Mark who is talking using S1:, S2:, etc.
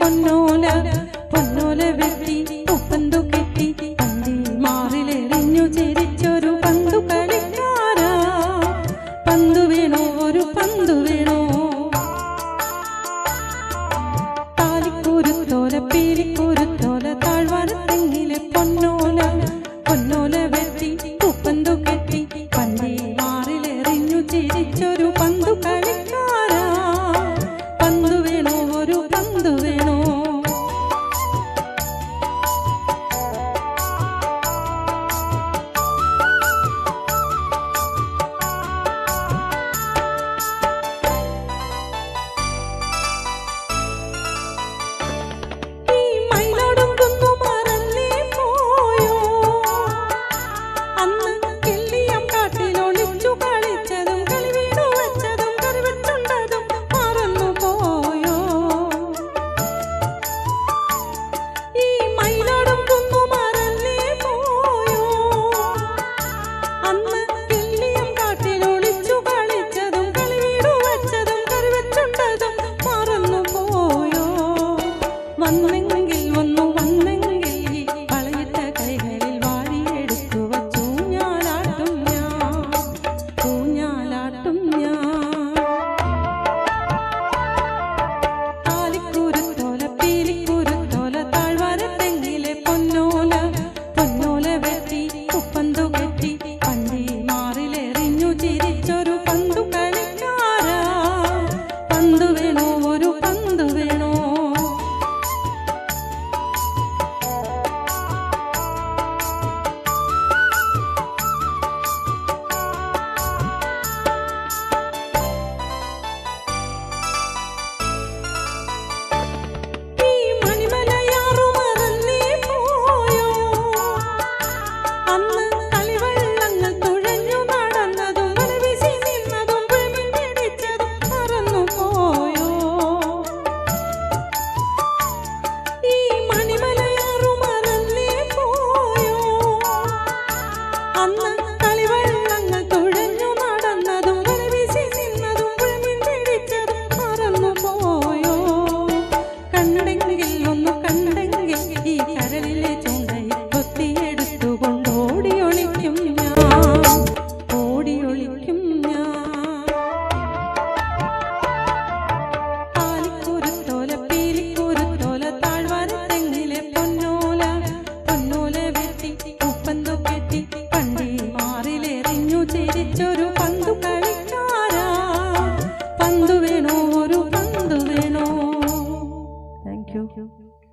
S1: പൊന്നോല പൊന്നോല വെട്ടി ഉപ്പന്തു കെട്ടി പന്തി മാറിലെറിഞ്ഞു ചിരിച്ചൊരു പന്തു കളിക്കാരാ പന്തു വേണോ ഒരു പന്തു വേണോ താലിക്കൂരുത്തോല പീലിക്കൂരുത്തോല താഴ്വാരത്തെങ്ങിലെ പൊന്നോല പൊന്നോല വെട്ടി ഉപ്പന്തു കെട്ടി പന്തി മാറിലെറിഞ്ഞു ചിരിച്ചൊരു പന്തു കളിക്കാരാ പന്തു വേണോ ഒരു പന്തു വേണോ ചിരിച്ചൊരു പന്തു കളിക്കാരാ പന്തു വേണോ ഒരു പന്തു വേണോ. Thank you.